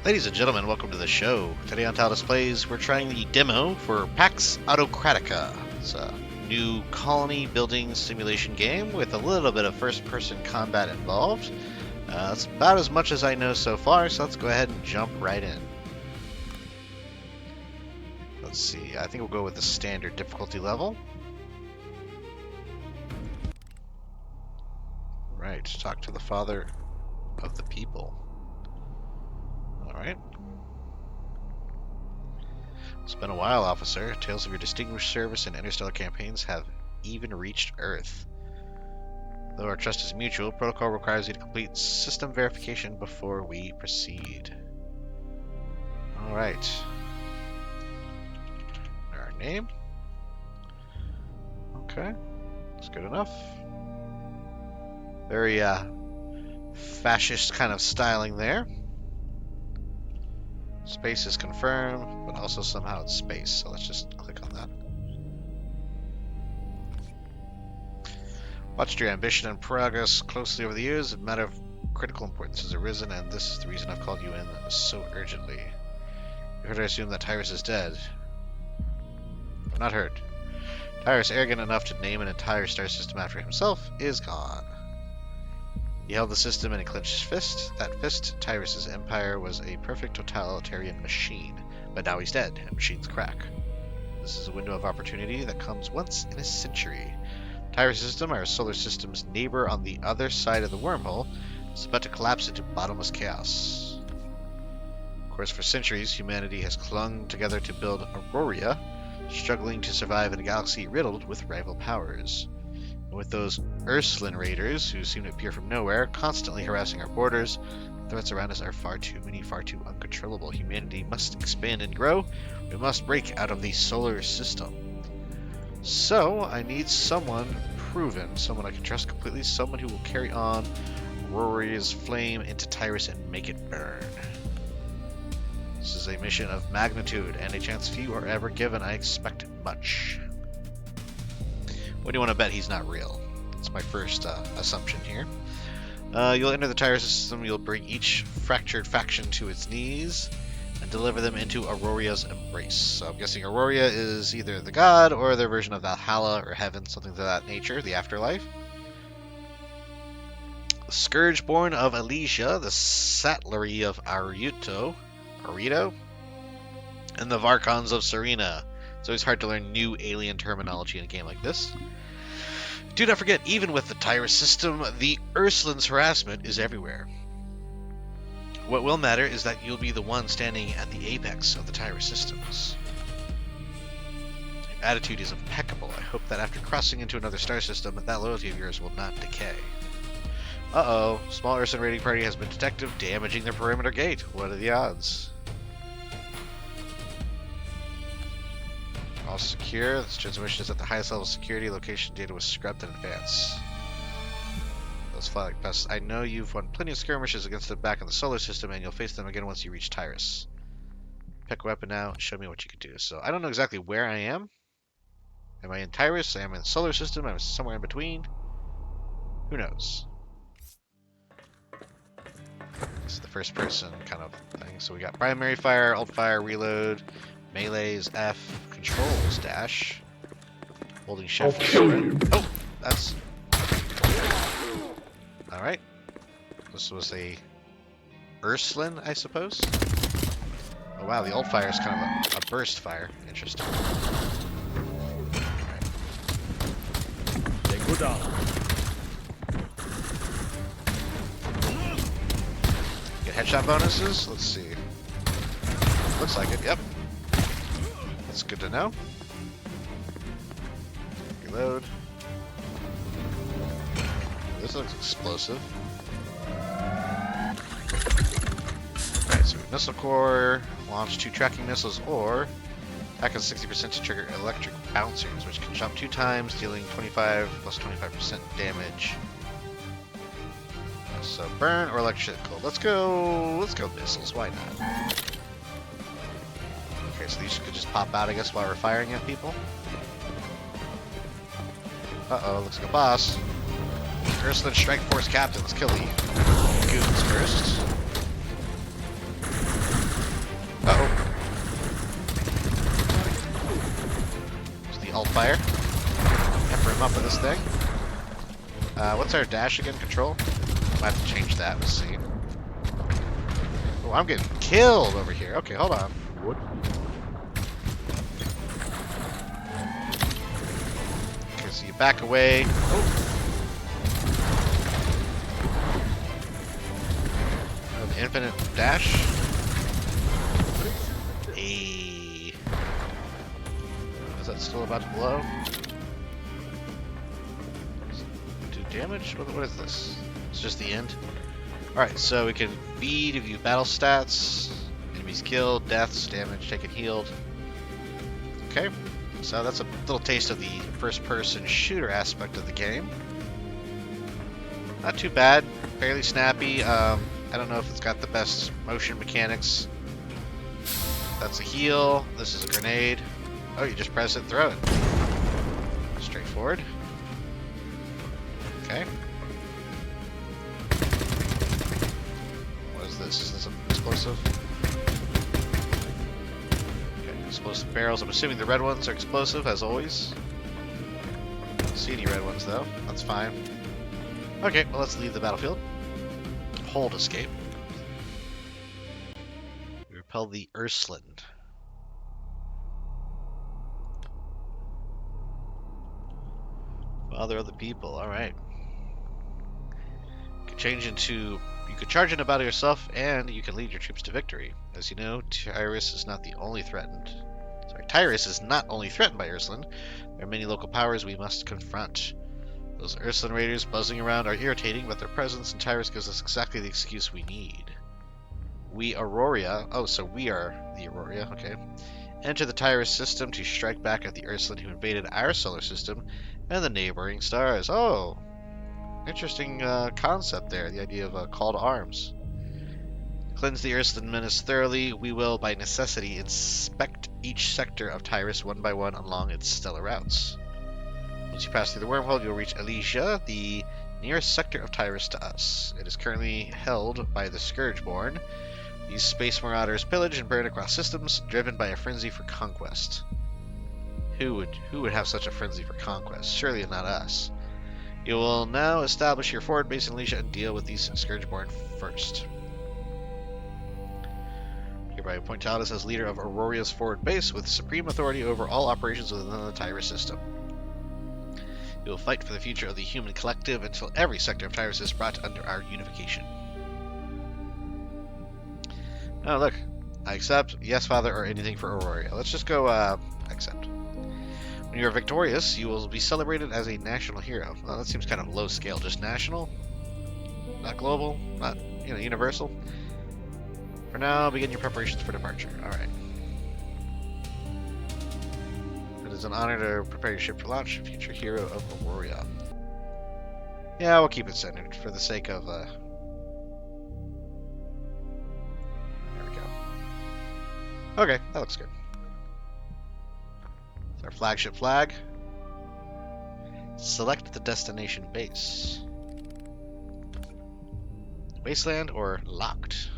Ladies and gentlemen, welcome to the show. Today on Tallidus Plays, we're trying the demo for Pax Autocratica. It's a new colony building simulation game with a little bit of first-person combat involved. That's about as much as I know so far, so let's go ahead and jump right in. Let's see, I think we'll go with the standard difficulty level. Right, talk to the father of the people. Alright. It's been a while, officer. Tales of your distinguished service and interstellar campaigns have even reached Earth. Though our trust is mutual, protocol requires you to complete system verification before we proceed. Alright. Our name. Okay. That's good enough. Very, fascist kind of styling there. Space is confirmed, but also somehow it's space, so let's just click on that. Watched your ambition and progress closely over the years. A matter of critical importance has arisen, and this is the reason I've called you in so urgently. You heard I assume that Tyrus is dead. Not heard. Tyrus, arrogant enough to name an entire star system after himself, is gone. He held the system and he clenched his fist. That fist, Tyrus's empire, was a perfect totalitarian machine. But now he's dead, and machines crack. This is a window of opportunity that comes once in a century. Tyrus system, our solar system's neighbor on the other side of the wormhole, is about to collapse into bottomless chaos. Of course, for centuries, humanity has clung together to build Aurora, struggling to survive in a galaxy riddled with rival powers. And with those Ursuline raiders, who seem to appear from nowhere, constantly harassing our borders, the threats around us are far too many, far too uncontrollable. Humanity must expand and grow. We must break out of the solar system. So, I need someone proven, someone I can trust completely, someone who will carry on Aurora's flame into Tyrus and make it burn. This is a mission of magnitude, and a chance few are ever given. I expect much. What do you want to bet he's not real? That's my first assumption here. You'll enter the Tyrus system, you'll bring each fractured faction to its knees, and deliver them into Aurora's embrace. So I'm guessing Aurora is either the god, or their version of Valhalla, or heaven, something to that nature, the afterlife. The Scourge born of Elysia, the Sattlery of Arito, and the Varkons of Serena. It's always hard to learn new alien terminology in a game like this. Do not forget, even with the Tyrus system, the Ursuline's harassment is everywhere. What will matter is that you'll be the one standing at the apex of the Tyrus systems. Your attitude is impeccable. I hope that after crossing into another star system, that loyalty of yours will not decay. Uh-oh, small Ursuline raiding party has been detected damaging the perimeter gate. What are the odds? All secure. This transmission is at the highest level of security. Location data was scrubbed in advance. Those fly like pests. I know you've won plenty of skirmishes against them back in the solar system, and you'll face them again once you reach Tyrus. Pick a weapon now and show me what you can do. So I don't know exactly where I am. Am I in Tyrus? Am I in the solar system? Am I somewhere in between? Who knows? This is the first person kind of thing. So we got primary fire, alt fire, reload. Melee is F, controls dash, holding shift. Oh, that's all right. This was a Ursuline, I suppose. Oh wow, the alt fire is kind of a burst fire. Interesting. All right. Get headshot bonuses. Let's see. Looks like it. Yep. That's good to know. Reload. This looks explosive. Alright, so missile core, launch 2 tracking missiles, or attack at 60% to trigger electric bouncers, which can jump 2 times, dealing 25 plus 25% damage. So burn or electrical. Let's go missiles. Why not? Okay, so these could just pop out, I guess, while we're firing at people. Uh-oh, looks like a boss. Ursuline Strike Force Captain, let's kill the goons first. fire. Pepper him up with this thing. What's our dash again? Control? Might have to change that. Let's see. Oh, I'm getting killed over here. Okay, hold on. What? Okay, so you back away. Oh. An infinite dash. Hey. Is that still about to blow? Do damage? What is this? It's just the end. Alright, so we can feed, view battle stats, enemies killed, deaths, damage taken, healed. Okay, so that's a little taste of the first-person shooter aspect of the game. Not too bad, fairly snappy. I don't know if it's got the best motion mechanics. That's a heal. This is a grenade. Oh, you just press it and throw it. Straightforward. Okay. What is this? Is this an explosive? Okay, explosive barrels. I'm assuming the red ones are explosive, as always. I don't see any red ones, though. That's fine. Okay, well, let's leave the battlefield. Hold escape. We repel the Ursuline. Father of the people, alright. You could charge into battle yourself, and you can lead your troops to victory. As you know, Tyrus is not only threatened by Ursuline. There are many local powers we must confront. Those Ursuline raiders buzzing around are irritating, but their presence in Tyrus gives us exactly the excuse we need. We Aurora, oh, so we are the Aurora, okay. Enter the Tyrus system to strike back at the Ursuline who invaded our solar system and the neighboring stars. Oh, interesting concept there, the idea of call to arms. Cleanse the Ursuline menace thoroughly. We will, by necessity, inspect each sector of Tyrus one by one along its stellar routes. Once you pass through the wormhole, you'll reach Elysia, the nearest sector of Tyrus to us. It is currently held by the Scourgeborn. These space marauders pillage and burn across systems, driven by a frenzy for conquest. Who would have such a frenzy for conquest? Surely not us. You will now establish your forward base in Elysia and deal with these Scourgeborn first. Hereby appoint Tallidus as leader of Aurora's forward base with supreme authority over all operations within the Tyrus system. You will fight for the future of the human collective until every sector of Tyrus is brought under our unification. Oh, look. I accept, yes, Father, or anything for Aurora. Let's just go, accept. When you are victorious, you will be celebrated as a national hero. Well, that seems kind of low scale. Just national? Not global? Not, universal? For now, begin your preparations for departure. Alright. It is an honor to prepare your ship for launch, future hero of Aurora. Yeah, we'll keep it centered for the sake of, there we go. Okay, that looks good. It's our flagship flag. Select the destination base. Wasteland or locked?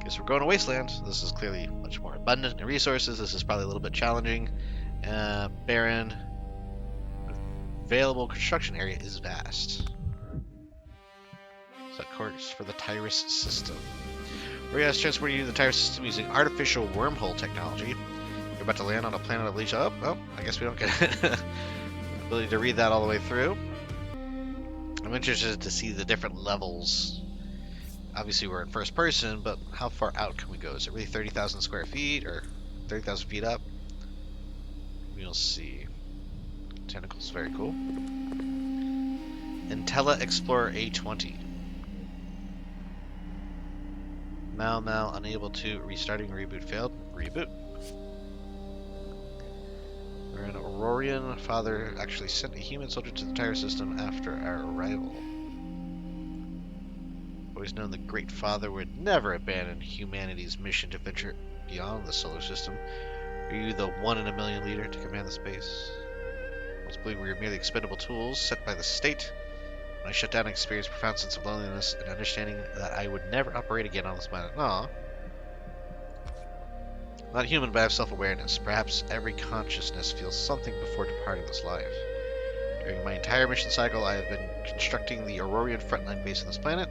Guess we're going to Wasteland. This is clearly much more abundant in resources. This is probably a little bit challenging. Barren. Available construction area is vast. Set course for the Tyrus system. We're going to transfer you to the Tyrus system using artificial wormhole technology. You're about to land on a planet of Elysia. Oh, well, I guess we don't get the ability to read that all the way through. I'm interested to see the different levels. Obviously, we're in first person, but how far out can we go? Is it really 30,000 square feet or 30,000 feet up? We'll see. Tentacles, very cool. Intella Explorer A20. Mal, unable to restarting reboot failed. Reboot. We're an Aurorian. Father actually sent a human soldier to the Tyrus system after our arrival. Always known the Great Father would never abandon humanity's mission to venture beyond the solar system. Are you the 1 in a million leader to command the space? Once believed we were merely expendable tools set by the state. When I shut down, I experienced a profound sense of loneliness and understanding that I would never operate again on this planet. Aw. Not human, but I have self-awareness. Perhaps every consciousness feels something before departing this life. During my entire mission cycle, I have been constructing the Aurorian frontline base on this planet.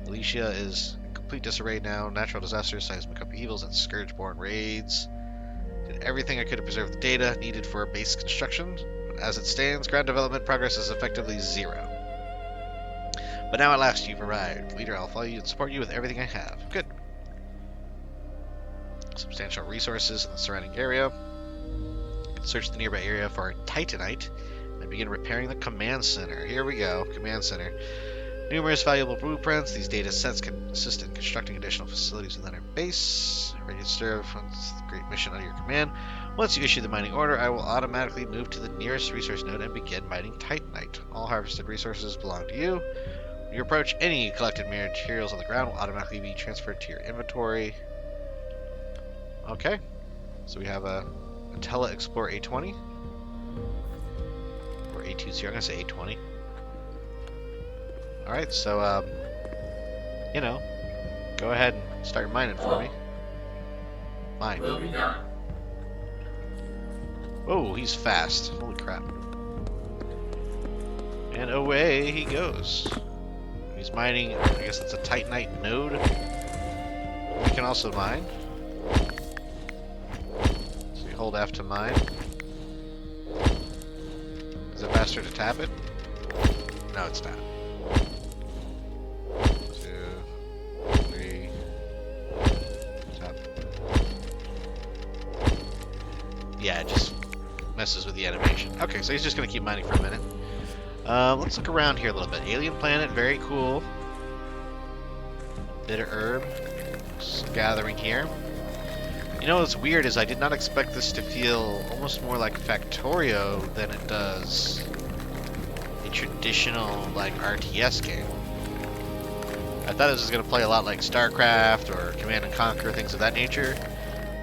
Alicia is in complete disarray now. Natural disasters, seismic upheavals, and scourge-born raids. Did everything I could to preserve the data needed for base construction. But as it stands, ground development progress is effectively 0. But now at last you've arrived. Leader, I'll follow you and support you with everything I have. Good. Substantial resources in the surrounding area. Search the nearby area for Titanite and begin repairing the command center. Here we go, command center. Numerous valuable blueprints. These data sets can assist in constructing additional facilities within our base. Ready to serve on this great mission under your command. Once you issue the mining order, I will automatically move to the nearest resource node and begin mining Titanite. All harvested resources belong to you. When you approach, any collected materials on the ground will automatically be transferred to your inventory. Okay, so we have a Tele Explorer A20. Or A20, I'm gonna say A20. Alright, so, you know, go ahead and start mining for me. Mine. Oh, he's fast. Holy crap. And away he goes. He's mining, I guess it's a Titanite node. We can also mine. So you hold F to mine. Is it faster to tap it? No, it's not. 2, 3, tap. Yeah, it just messes with the animation. Okay, so he's just gonna keep mining for a minute. Let's look around here a little bit. Alien planet, very cool. Bit of herb gathering here. You know what's weird is I did not expect this to feel almost more like Factorio than it does a traditional like RTS game. I thought this was going to play a lot like StarCraft or Command and Conquer, things of that nature.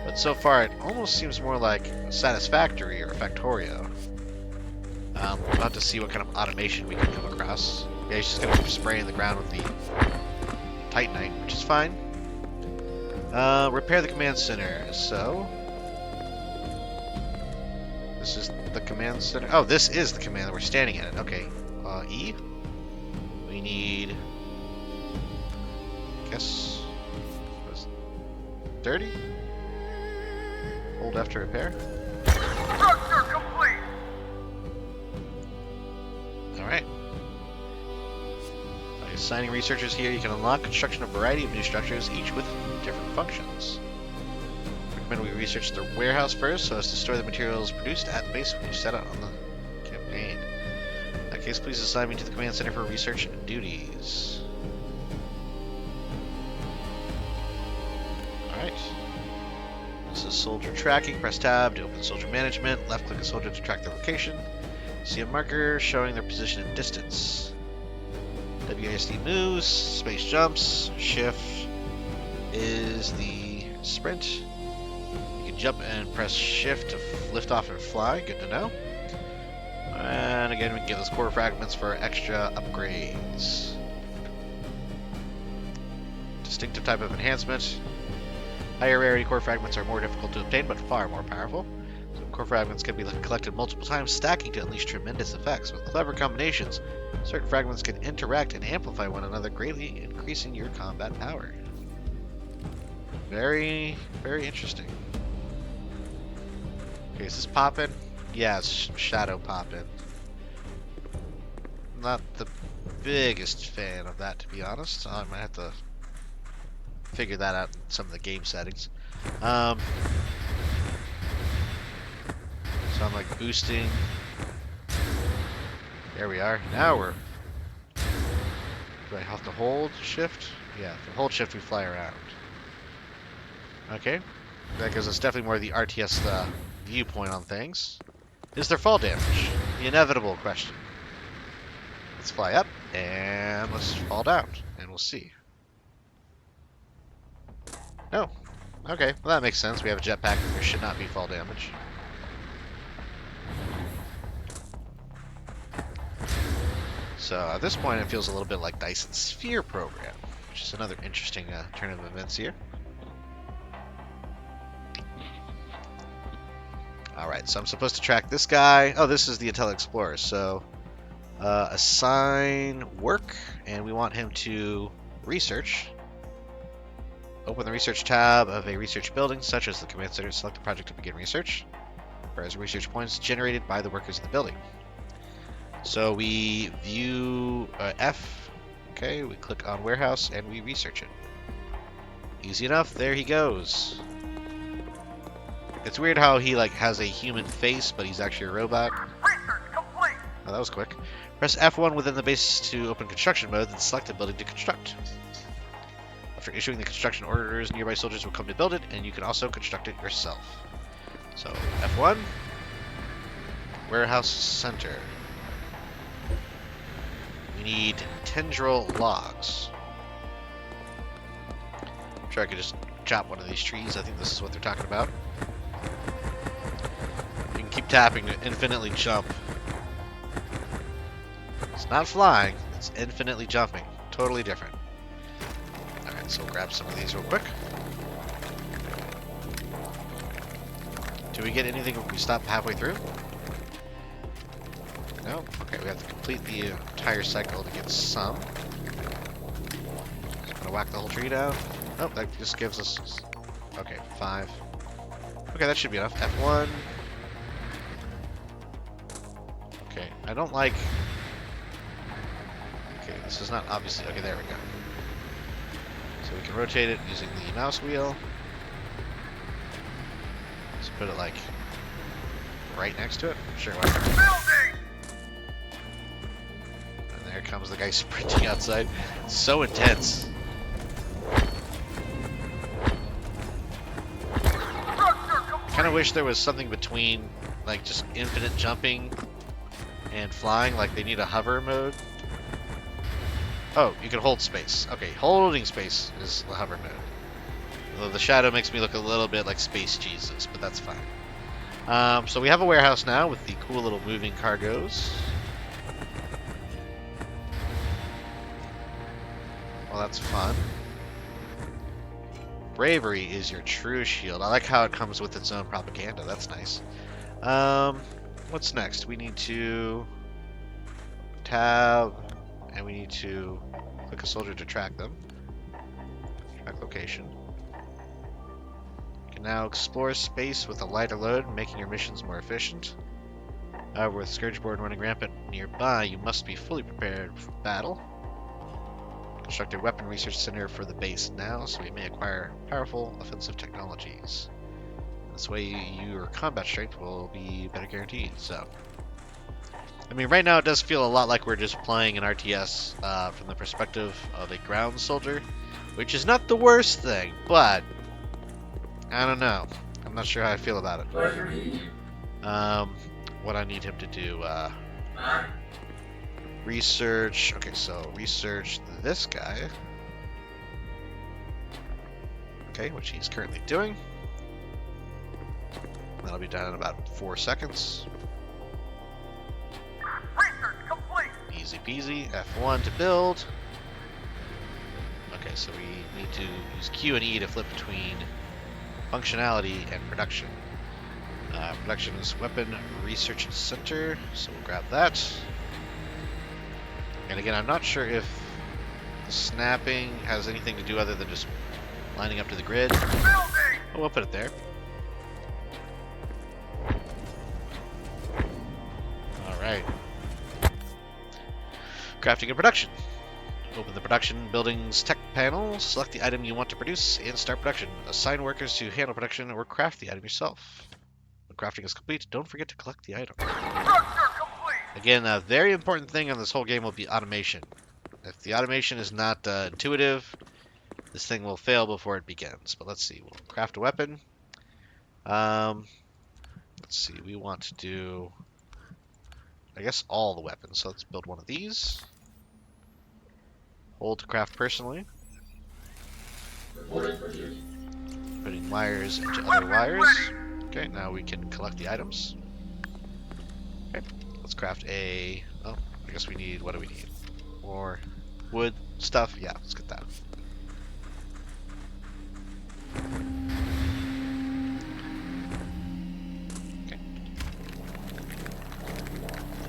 But so far it almost seems more like Satisfactory or Factorio. We'll have to see what kind of automation we can come across. Yeah, he's just going to keep spraying the ground with the Titanite, which is fine. Repair the command center. So, this is the command center. Oh, this is the command that we're standing at. Okay. E. We need, I guess, 30? Hold F to repair. Structure complete! Alright. By assigning researchers here, you can unlock construction of a variety of new structures, each with different functions. I recommend we research the warehouse first, so as to store the materials produced at the base when you set out on the campaign. In that case, please assign me to the command center for research duties. Alright. This is soldier tracking. Press tab to open soldier management. Left click a soldier to track their location. See a marker showing their position and distance. WASD moves, space jumps, shift is the sprint. You can jump and press shift to lift off and fly, good to know. And again, we can get those core fragments for extra upgrades. Distinctive type of enhancement. Higher rarity core fragments are more difficult to obtain, but far more powerful. Core fragments can be collected multiple times, stacking to unleash tremendous effects. With clever combinations, certain fragments can interact and amplify one another, greatly increasing your combat power. Very, very interesting. Okay, is this poppin'? Yeah, it's shadow poppin'. Not the biggest fan of that, to be honest. I might have to figure that out in some of the game settings. So I'm like boosting. There we are. Now we're. Do I have to hold shift? Yeah, if we hold shift, we fly around. Okay. That gives us definitely more of the RTS viewpoint on things. Is there fall damage? The inevitable question. Let's fly up and let's fall down, and we'll see. No. Okay, well that makes sense. We have a jetpack. There should not be fall damage. So at this point, it feels a little bit like Dyson's Sphere program, which is another interesting turn of events here. Alright, so I'm supposed to track this guy. Oh, this is the Intel Explorer. So, assign work, and we want him to research. Open the research tab of a research building, such as the command center. Select the project to begin research. Whereas research points generated by the workers in the building. So we view F. Okay, we click on warehouse and we research it. Easy enough. There he goes. It's weird how he like has a human face, but he's actually a robot. Research complete. Oh, that was quick. Press F1 within the base to open construction mode, then select a building to construct. After issuing the construction orders, nearby soldiers will come to build it, and you can also construct it yourself. So, F1. Warehouse center. We need tendril logs. I'm sure I could just chop one of these trees. I think this is what they're talking about. You can keep tapping to infinitely jump. It's not flying, it's infinitely jumping. Totally different. Alright, so we'll grab some of these real quick. Do we get anything if we stop halfway through? No? Okay, we have to complete the entire cycle to get some. Just gonna whack the whole tree down. Oh, that just gives us... Okay, 5. Okay, that should be enough. F1. Okay, I don't like... Okay, this is not obviously... Okay, there we go. So we can rotate it using the mouse wheel. Just put it like right next to it. Sure, why not? Building. And there comes the guy sprinting outside. So intense. Kind of wish there was something between like just infinite jumping and flying. Like they need a hover mode. Oh, you can hold space. Okay, holding space is the hover mode. Although the shadow makes me look a little bit like Space Jesus, but that's fine. So we have a warehouse now with the cool little moving cargoes. Well, that's fun. Bravery is your true shield. I like how it comes with its own propaganda. That's nice. What's next? We need to tab, and we need to click a soldier to track them. Track location. You can now explore space with a lighter load, making your missions more efficient. However, with Scourgeboard running rampant nearby, you must be fully prepared for battle. Construct a weapon research center for the base now, so we may acquire powerful offensive technologies. This way, your combat strength will be better guaranteed. So, I mean, right now it does feel a lot like we're just playing an RTS from the perspective of a ground soldier, which is not the worst thing, but I don't know. I'm not sure how I feel about it. What I need him to do. Research. Okay, so research this guy. Okay, which he's currently doing. That'll be done in about 4 seconds. Research complete. Easy peasy. F1 to build. Okay, so we need to use Q and E to flip between functionality and production. Production is weapon research center, so we'll grab that. And again, I'm not sure if the snapping has anything to do other than just lining up to the grid. Building. Oh, we'll put it there. Alright. Crafting and production. Open the production building's tech panel, select the item you want to produce, and start production. Assign workers to handle production or craft the item yourself. When crafting is complete, don't forget to collect the item. Structure complete. Again, a very important thing on this whole game will be automation. If the automation is not intuitive, this thing will fail before it begins. But let's see, we'll craft a weapon. Let's see, we want to do, I guess, all the weapons. So let's build one of these. Hold to craft personally. Putting wires into other wires. Okay, now we can collect the items. Okay, let's craft a... Oh, I guess we need... What do we need? More wood stuff? Yeah, let's get that. Okay,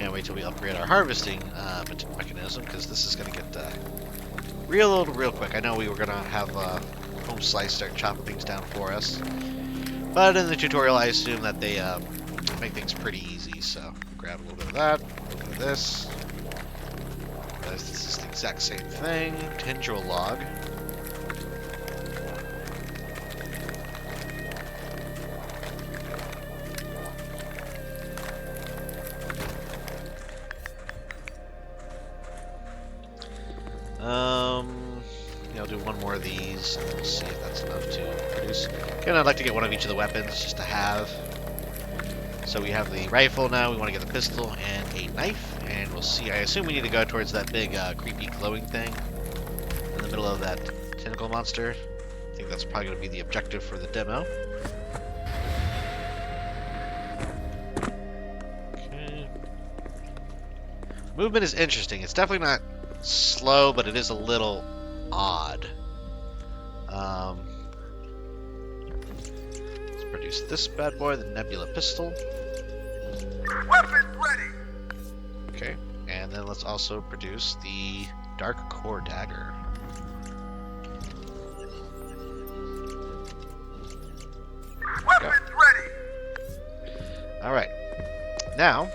And wait till we upgrade our harvesting mechanism, because this is going to get real old real quick. I know we were going to have Home Slice start chopping things down for us. But in the tutorial, I assume that they make things pretty easy. So grab a little bit of that, a little bit of this. This is the exact same thing. Tendril log. I'll do one more of these, and we'll see if that's enough to produce. Again, I'd like to get one of each of the weapons, just to have. So we have the rifle now, we want to get the pistol and a knife, and we'll see. I assume we need to go towards that big, creepy glowing thing in the middle of that tentacle monster. I think that's probably going to be the objective for the demo. Okay. Movement is interesting. It's definitely not slow, but it is a little odd. Let's produce this bad boy, the Nebula pistol. Weapons ready. Okay, and then let's also produce the Dark Core dagger. Weapons ready. All right. Now,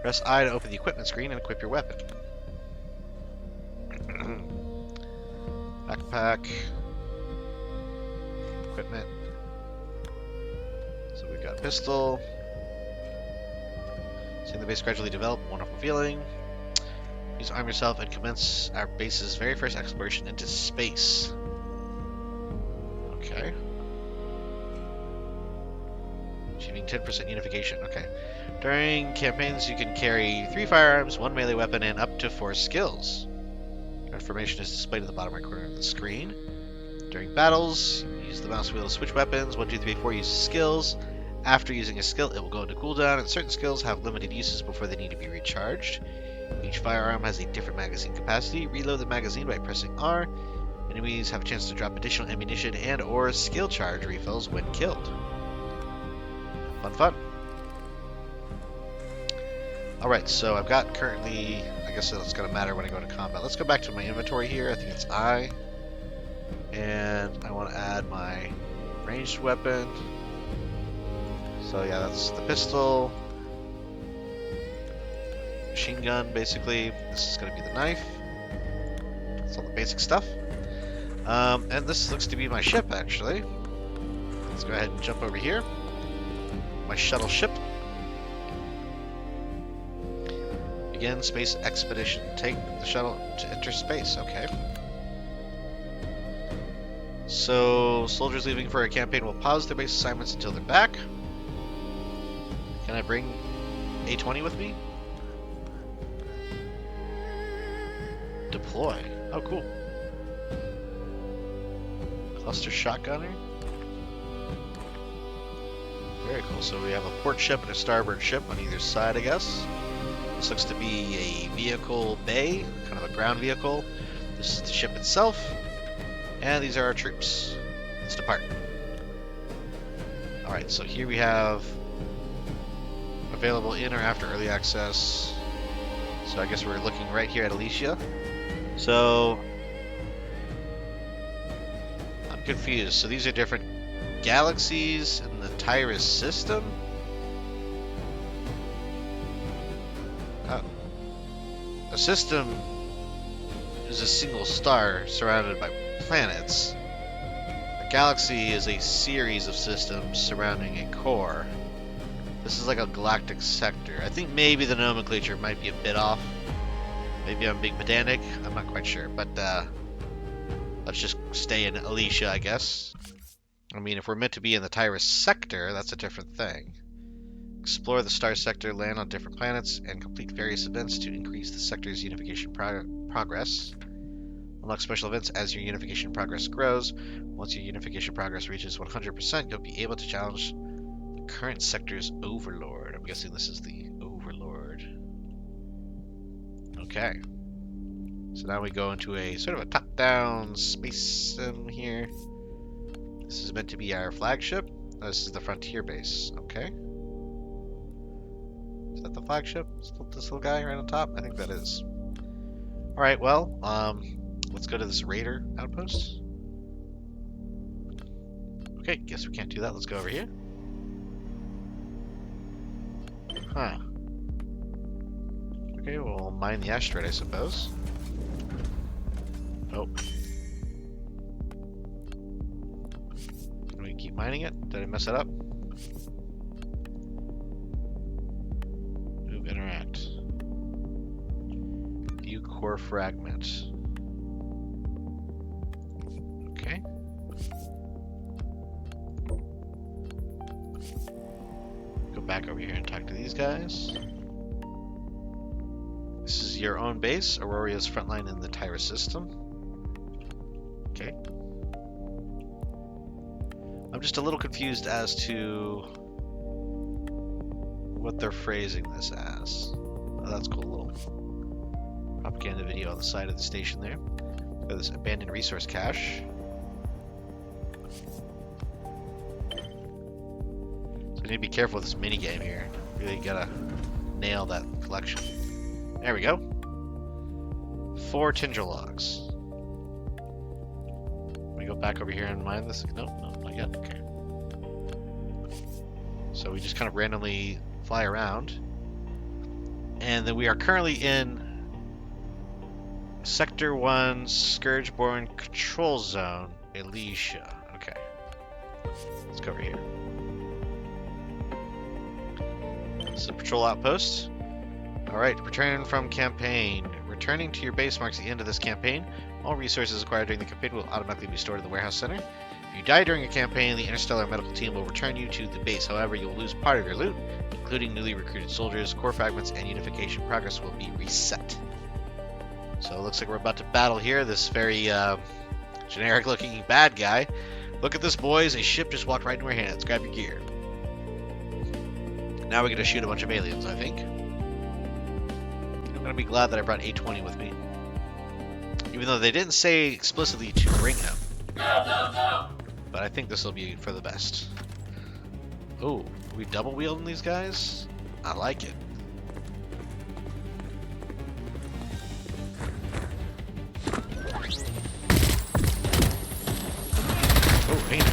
press I to open the equipment screen and equip your weapon. Backpack. Equipment. So we've got a pistol. Seeing the base gradually develop, wonderful feeling. Please arm yourself and commence our base's very first exploration into space. Okay. Achieving 10% unification. Okay. During campaigns, you can carry 3 firearms, 1 melee weapon, and up to 4 skills. Information is displayed at the bottom right corner of the screen. During battles, use the mouse wheel to switch weapons. 1, 2, 3, 4 uses skills. After using a skill, it will go into cooldown, and certain skills have limited uses before they need to be recharged. Each firearm has a different magazine capacity. Reload the magazine by pressing R. Enemies have a chance to drop additional ammunition and or skill charge refills when killed. Fun, fun. Alright, so I've got currently, I guess that's going to matter when I go into combat. Let's go back to my inventory here. I think it's I. And I want to add my ranged weapon. So yeah, that's the pistol. Machine gun, basically. This is going to be the knife. That's all the basic stuff. And this looks to be my ship, actually. Let's go ahead and jump over here. My shuttle ship. Begin space expedition. Take the shuttle to enter space. Okay. So, soldiers leaving for a campaign will pause their base assignments until they're back. Can I bring A20 with me? Deploy. Oh, cool. Cluster shotgunner. Very cool. So we have a port ship and a starboard ship on either side, I guess. This looks to be a vehicle bay, kind of a ground vehicle. This is the ship itself. And these are our troops. Let's depart. Alright, so here we have available in or after early access. So I guess we're looking right here at Alicia. So I'm confused. So these are different galaxies in the Tyrus system? A system is a single star surrounded by planets. A galaxy is a series of systems surrounding a core. This is like a galactic sector. I think maybe the nomenclature might be a bit off. Maybe I'm being pedantic. I'm not quite sure. But let's just stay in Alicia, I guess. I mean, if we're meant to be in the Tyrus sector, that's a different thing. Explore the star sector, land on different planets, and complete various events to increase the sector's unification progress. Unlock special events as your unification progress grows. Once your unification progress reaches 100%, you'll be able to challenge the current sector's overlord. I'm guessing this is the overlord. Okay. So now we go into a sort of a top-down space sim here. This is meant to be our flagship. Oh, this is the frontier base. Okay. Is that the flagship? This little guy right on top? I think that is. Alright, well, let's go to this raider outpost. Okay, guess we can't do that. Let's go over here. Huh. Okay, we'll mine the asteroid, I suppose. Oh. Can we keep mining it? Did I mess it up? Move, interact. View core fragment. Okay. Go back over here and talk to these guys. This is your own base, Auroria's frontline in the Tyrus system. Okay. I'm just a little confused as to what they're phrasing this as. Oh, that's cool. Little propaganda video on the side of the station there. Got this abandoned resource cache. So we need to be careful with this mini game here. Really gotta nail that collection. There we go. 4 Tinder logs. We go back over here and mine this. No, not yet. Okay. So we just kind of randomly fly around, and then we are currently in Sector 1 Scourgeborn Control Zone, Elysia. Okay. Let's go over here. This is a patrol outpost. Alright, returning from campaign. Returning to your base marks the end of this campaign. All resources acquired during the campaign will automatically be stored at the warehouse center. If you die during a campaign, the interstellar medical team will return you to the base. However, you will lose part of your loot, including newly recruited soldiers, core fragments, and unification progress will be reset. So it looks like we're about to battle here. This very generic-looking bad guy. Look at this, boys. A ship just walked right into our hands. Grab your gear. Now we're going to shoot a bunch of aliens, I think. I'm going to be glad that I brought A20 with me. Even though they didn't say explicitly to bring him. But I think this will be for the best. Oh, we double wielding these guys? I like it. Oh, hey now.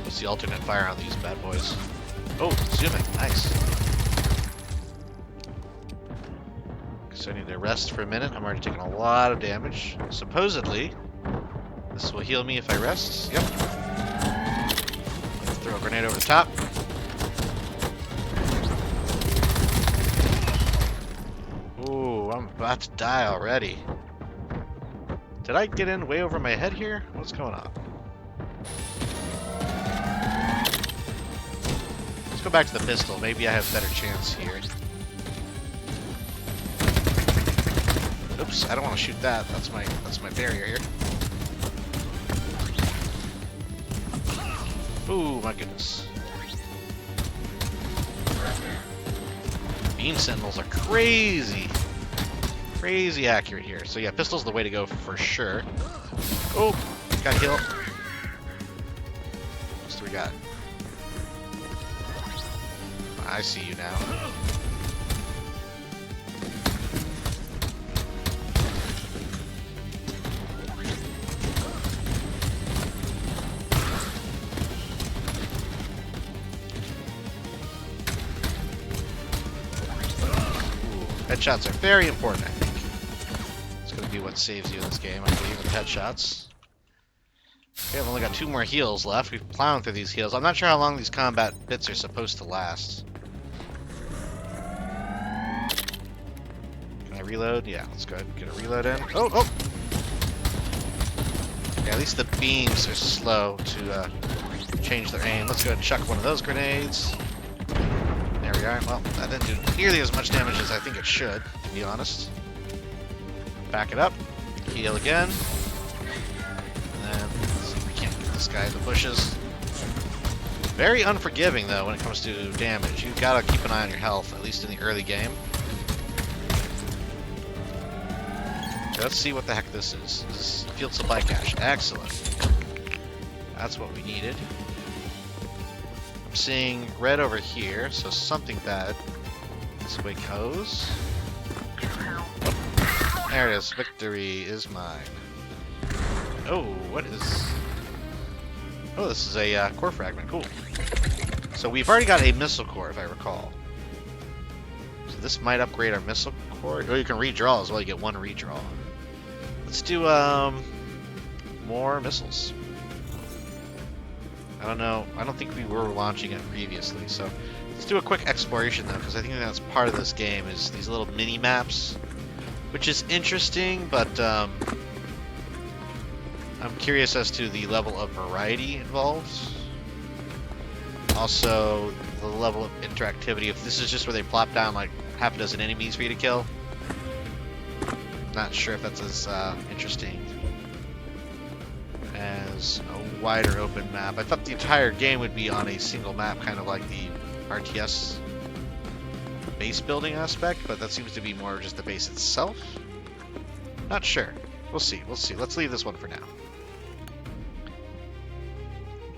What's the alternate fire on these bad boys? Oh, zooming. Nice. So I need to rest for a minute. I'm already taking a lot of damage. Supposedly, this will heal me if I rest. Yep. Throw a grenade over the top. Ooh, I'm about to die already. Did I get in way over my head here? What's going on? Let's go back to the pistol. Maybe I have a better chance here. Oops, I don't want to shoot that. That's my barrier here. Ooh, my goodness. Beam sentinels are crazy. Crazy accurate here. So yeah, pistol's the way to go for sure. Oh, got heal. What do we got? I see you now. Headshots are very important, I think. It's going to be what saves you in this game, I believe, with headshots. Okay, I've only got 2 more heals left. We've plowed through these heals. I'm not sure how long these combat bits are supposed to last. Can I reload? Yeah, let's go ahead and get a reload in. Oh, oh! Yeah, at least the beams are slow to change their aim. Let's go ahead and chuck one of those grenades. There we are. Well, that didn't do nearly as much damage as I think it should, to be honest. Back it up. Heal again. And then, let's see if we can't get this guy in the bushes. Very unforgiving, though, when it comes to damage. You've got to keep an eye on your health, at least in the early game. Okay, let's see what the heck this is. This is field supply cache. Excellent. That's what we needed. I'm seeing red over here, so something bad. This way goes. There it is. Victory is mine. Oh, what is... Oh, this is a core fragment. Cool. So we've already got a missile core, if I recall. So this might upgrade our missile core. Oh, you can redraw as well. You get one redraw. Let's do more missiles. I don't know. I don't think we were launching it previously. So let's do a quick exploration though, because I think that's part of this game is these little mini maps, which is interesting, but I'm curious as to the level of variety involved. Also, the level of interactivity. If this is just where they plop down like half a dozen enemies for you to kill, not sure if that's as interesting as a wider open map. I thought the entire game would be on a single map, kind of like the RTS base building aspect, but that seems to be more just the base itself. Not sure. We'll see. We'll see. Let's leave this one for now.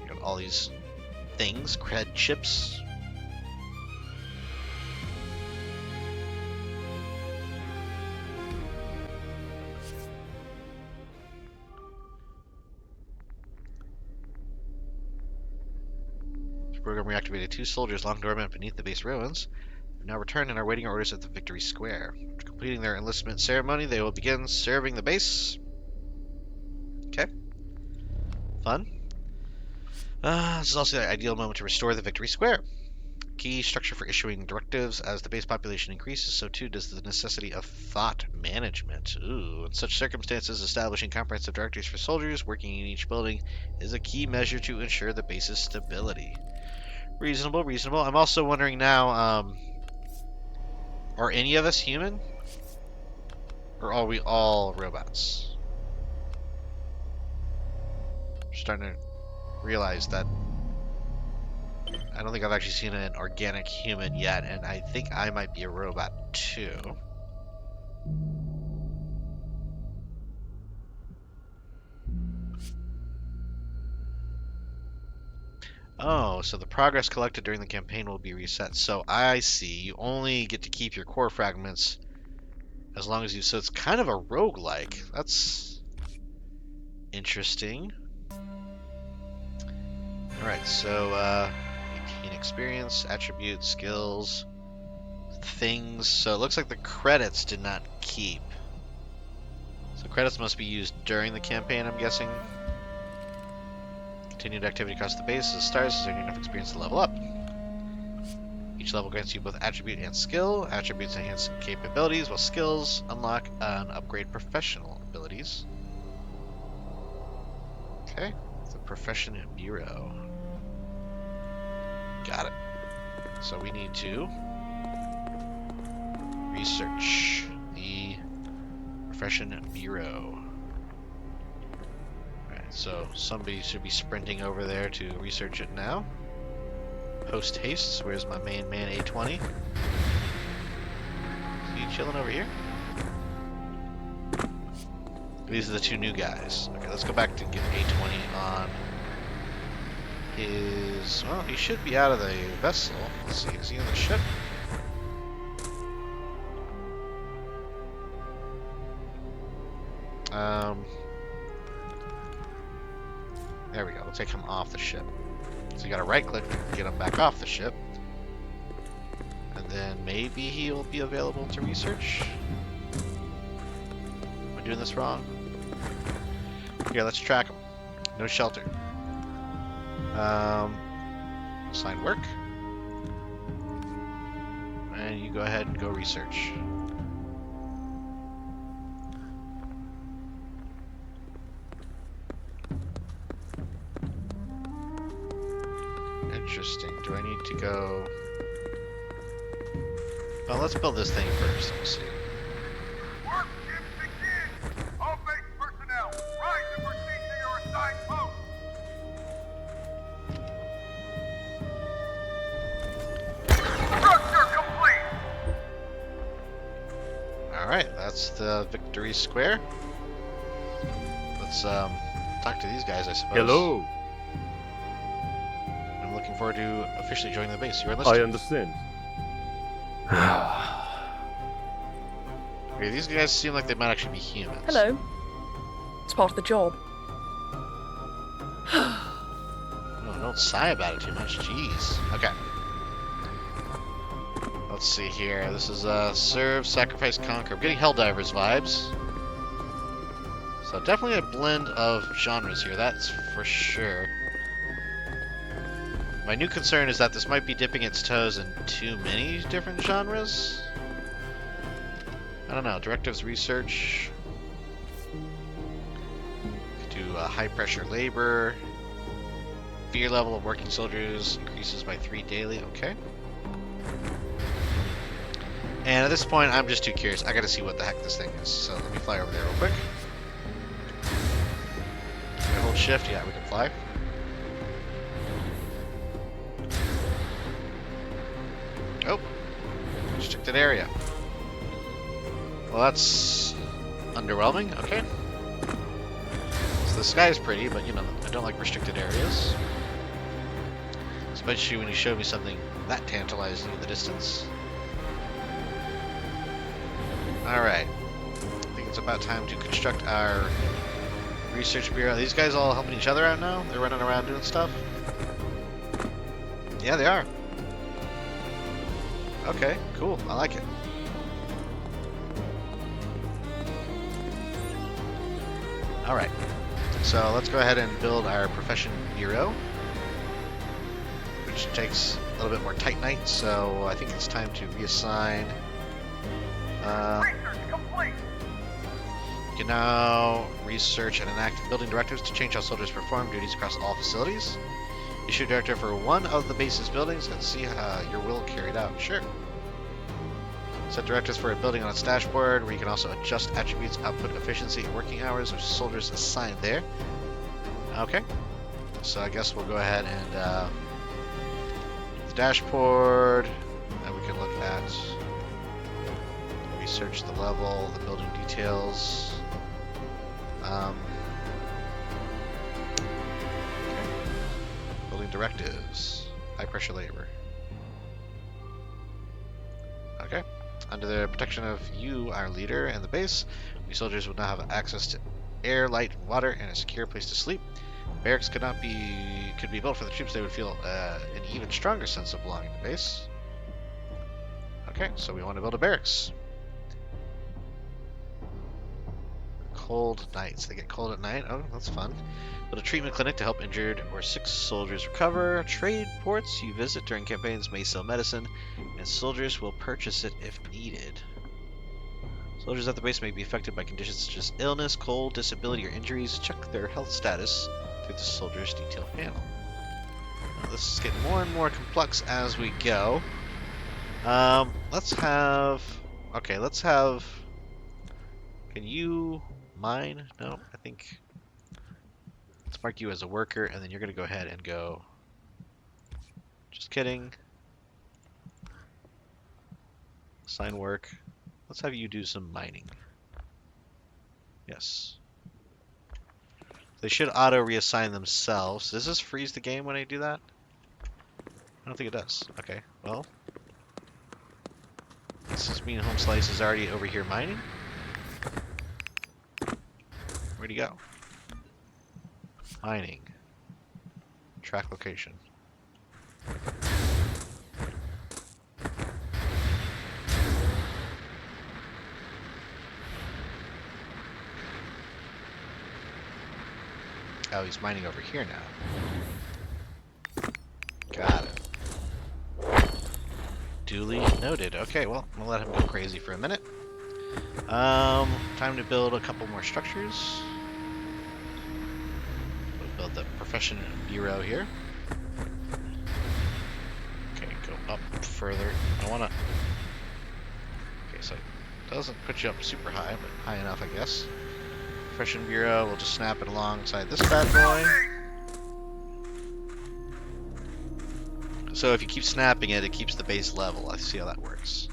Got all these things, cred chips. Program reactivated 2 soldiers long dormant beneath the base ruins. They've now returned and are waiting orders at the Victory Square. After completing their enlistment ceremony, they will begin serving the base. Okay. Fun. This is also the ideal moment to restore the Victory Square. Key structure for issuing directives. As the base population increases, so too does the necessity of thought management. Ooh, in such circumstances, establishing comprehensive directives for soldiers working in each building is a key measure to ensure the base's stability. Reasonable, reasonable. I'm also wondering now, are any of us human? Or are we all robots? I'm starting to realize that I don't think I've actually seen an organic human yet, and I think I might be a robot too. Oh, so the progress collected during the campaign will be reset. So I see. You only get to keep your core fragments as long as you... So it's kind of a roguelike. That's interesting. Alright, so 18 experience, attributes, skills, things. So it looks like the credits did not keep. So credits must be used during the campaign, I'm guessing. Continued activity across the base as stars is enough experience to level up. Each level grants you both attribute and skill. Attributes enhance capabilities, while skills unlock and upgrade professional abilities. Okay, the Profession Bureau. Got it. So we need to research the Profession Bureau. So somebody should be sprinting over there to research it now. Post haste. Where's my main man A20? Is he chilling over here? These are the 2 new guys. Okay, let's go back to get A20 on his... Well, he should be out of the vessel. Let's see, is he on the ship? There we go. We'll take him off the ship. So you gotta right click to get him back off the ship. And then maybe he'll be available to research. Am I doing this wrong? Here, let's track him. No shelter. Assign work. And you go ahead and go research. Interesting. Do I need to go... Well, let's build this thing first. Let me see. Work shift begins! All base personnel, rise and proceed to your assigned post! Structure complete! Alright, that's the Victory Square. Let's talk to these guys, I suppose. Hello. looking forward to officially joining the base. You're enlisted. I understand. Okay, these guys seem like they might actually be humans. Hello. It's part of the job. Oh, don't sigh about it too much. Jeez. Okay. Let's see here. This is serve, sacrifice, conquer. I'm getting Helldivers vibes. So definitely a blend of genres here, that's for sure. My new concern is that this might be dipping its toes in too many different genres. I don't know. Directives research. Do high pressure labor. Fear level of working soldiers increases by 3 daily. Okay. And at this point, I'm just too curious. I gotta see what the heck this thing is. So let me fly over there real quick. Can I hold shift? Yeah, we can fly. Oh, restricted area. Well, that's underwhelming. Okay. So the sky is pretty, but you know, I don't like restricted areas. Especially when you show me something that tantalizing in the distance. Alright. I think it's about time to construct our research bureau. Are these guys all helping each other out now? They're running around doing stuff? Yeah, they are. Okay, cool. I like it. Alright. So let's go ahead and build our profession bureau, which takes a little bit more titanite, so I think it's time to reassign. Research complete. You can now research and enact building directives to change how soldiers perform duties across all facilities. Issue a directive for one of the base's buildings and see your will carried out. Sure. Set directives for a building on its dashboard, where you can also adjust attributes, output efficiency, and working hours of soldiers assigned there. Okay. So I guess we'll go ahead and the dashboard, and we can look at research the level, the building details. Okay. Building directives, high pressure labor. Okay. Under the protection of you, our leader, and the base, we soldiers would now have access to air, light, water, and a secure place to sleep. Barracks could be built for the troops. They would feel an even stronger sense of belonging to the base. Okay, so we want to build a barracks. Cold nights. They get cold at night. Oh, that's fun. Build a treatment clinic to help injured or sick soldiers recover. Trade ports you visit during campaigns may sell medicine, and soldiers will purchase it if needed. Soldiers at the base may be affected by conditions such as illness, cold, disability, or injuries. Check their health status through the soldier's detail panel. Now, this is getting more and more complex as we go. Let's have... Okay, let's have... Can you mine? No, I think... Let's mark you as a worker, and then you're going to go ahead and go... Just kidding. Assign work. Let's have you do some mining. Yes. They should auto-reassign themselves. Does this freeze the game when I do that? I don't think it does. Okay, well. This is mean Home Slice is already over here mining. Where'd he go? Mining. Track location. Oh, he's mining over here now. Got it. Duly noted. Okay, well, we'll let him go crazy for a minute. Time to build a couple more structures. We'll build the profession bureau here. Okay, go up further. I wanna... Okay, so it doesn't put you up super high, but high enough, I guess. Profession bureau, we'll just snap it alongside this bad boy. So if you keep snapping it, it keeps the base level. I see how that works.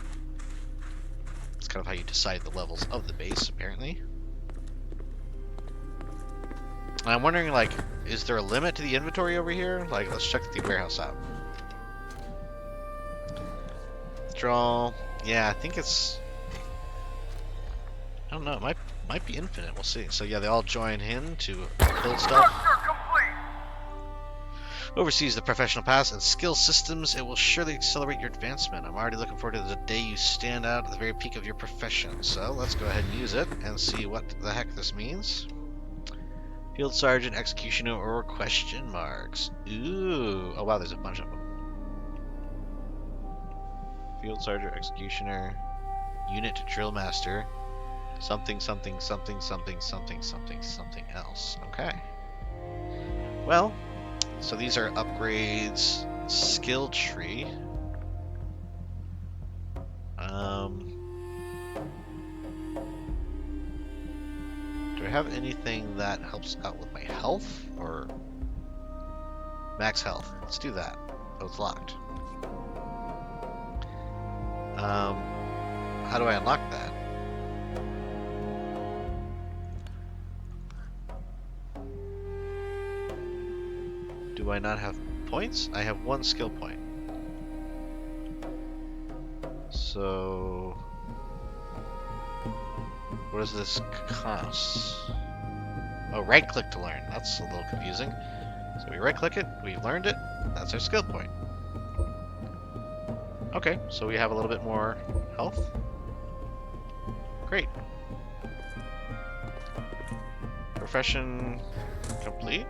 It's kind of how you decide the levels of the base, apparently. I'm wondering, like, is there a limit to the inventory over here? Like, let's check the warehouse out. Withdrawal. Yeah, I think it's... I don't know. It might be infinite. We'll see. So yeah, they all join in to build stuff. Structure complete. Oversees the professional paths and skill systems. It will surely accelerate your advancement. I'm already looking forward to the day you stand out at the very peak of your profession. So let's go ahead and use it and see what the heck this means. Field Sergeant, Executioner, or question marks. Ooh. Oh wow, there's a bunch of them. Field Sergeant, Executioner, Unit Drill Master, something, something, something, something, something, something, something else. Okay. Well, so these are upgrades. Skill tree. Do I have anything that helps out with my health or max health? Let's do that. Oh, it's locked. How do I unlock that? Do I not have points? I have 1 skill point. So what does this cost? Oh, right click to learn. That's a little confusing. So we right click it, we've learned it, that's our skill point. Okay, so we have a little bit more health. Great. Profession complete.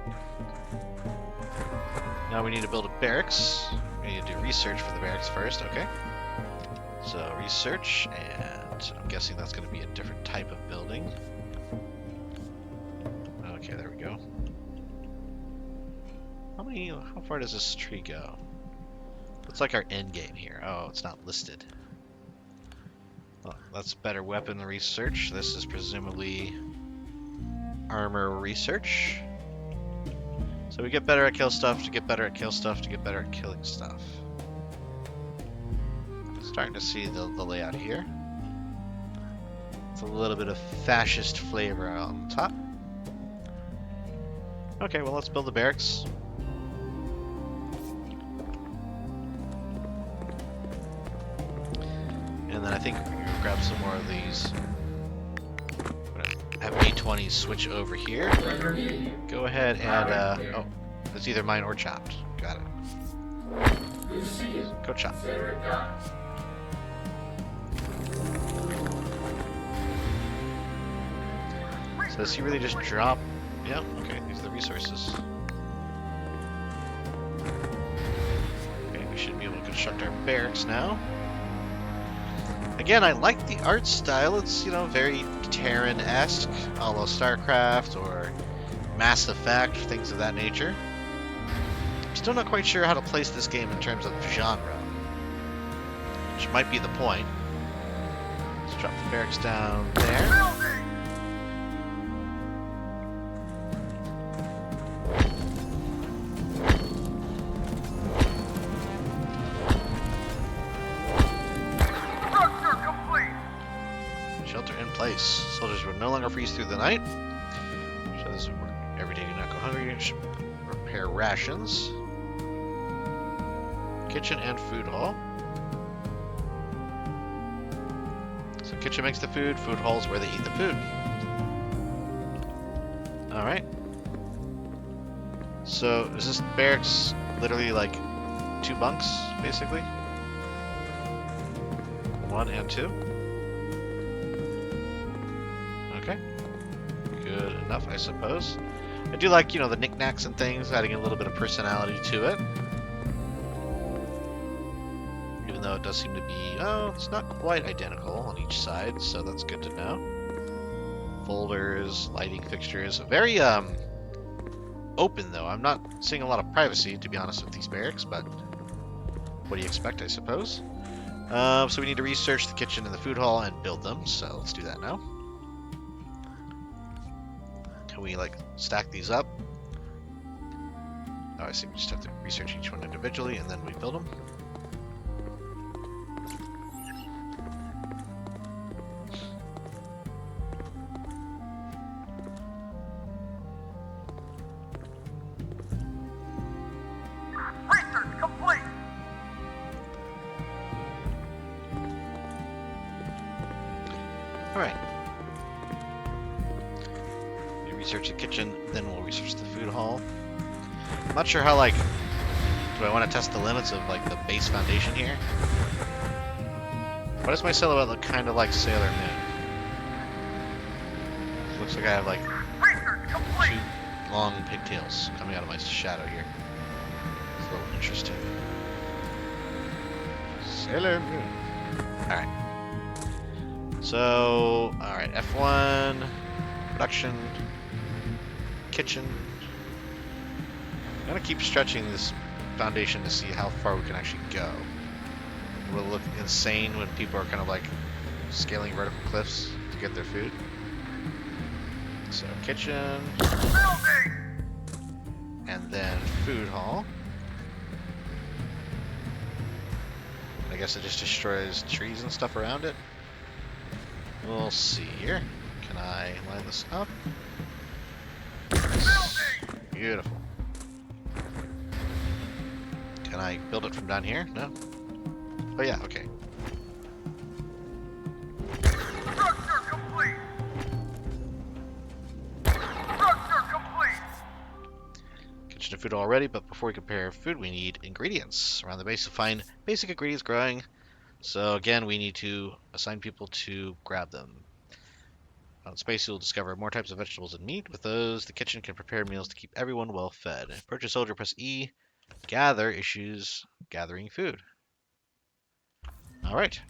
Now we need to build a barracks. We need to do research for the barracks first, okay. So research, and I'm guessing that's going to be a different type of building. Okay, there we go. How far does this tree go? Looks like our end game here. Oh, it's not listed. Well, that's better weapon research. This is presumably armor research. So we get better at kill stuff, to get better at kill stuff, to get better at killing stuff. Starting to see the layout here. It's a little bit of fascist flavor on top. Okay, well let's build the barracks. And then I think we're gonna grab some more of these. Have A20s switch over here. Go ahead and, oh, it's either mine or chopped. Got it. Go chop. So does he really just drop? Yeah, okay, these are the resources. Okay, we should be able to construct our barracks now. Again, I like the art style. It's, you know, very Terran-esque, a la StarCraft or Mass Effect, things of that nature. I'm still not quite sure how to place this game in terms of genre, which might be the point. Let's drop the barracks down there. Building. Structure complete. Shelter in place. Soldiers will no longer freeze through the night. So this would work. Every day do not go hungry. You should prepare rations. Kitchen and food hall. So kitchen makes the food, food hall is where they eat the food. Alright. So is this barracks literally like 2 bunks, basically? 1 and 2? Okay. Good enough, I suppose. I do like, you know, the knickknacks and things, adding a little bit of personality to it. Even though it does seem to be, oh, it's not quite identical on each side, so that's good to know. Folders, lighting fixtures, very open though. I'm not seeing a lot of privacy, to be honest, with these barracks, but what do you expect, I suppose? So we need to research the kitchen and the food hall and build them, so let's do that now. Can we, like, stack these up? Oh, I see, we just have to research each one individually and then we build them. research the kitchen, then we'll research the food hall. I'm not sure how, like, do I want to test the limits of, like, the base foundation here? What does my silhouette look kind of like Sailor Moon? Looks like I have, like, Research complete. two long pigtails coming out of my shadow here. It's a little interesting. Sailor Moon. Alright. So, alright, F1, production, kitchen. I'm gonna keep stretching this foundation to see how far we can actually go. It will look insane when people are kind of like scaling vertical cliffs to get their food. So, kitchen, Building. and then food hall. I guess it just destroys trees and stuff around it. We'll see here. Can I line this up? Building. Beautiful. Can I build it from down here? No? Oh yeah, okay. Structure complete. Structure complete. Kitchen and food already, but before we prepare food, we need ingredients. Around the base to find basic ingredients growing. So again, we need to assign people to grab them. On space, you'll discover more types of vegetables and meat. With those, the kitchen can prepare meals to keep everyone well fed. Approach a soldier, press E. Gather issues gathering food. Alright.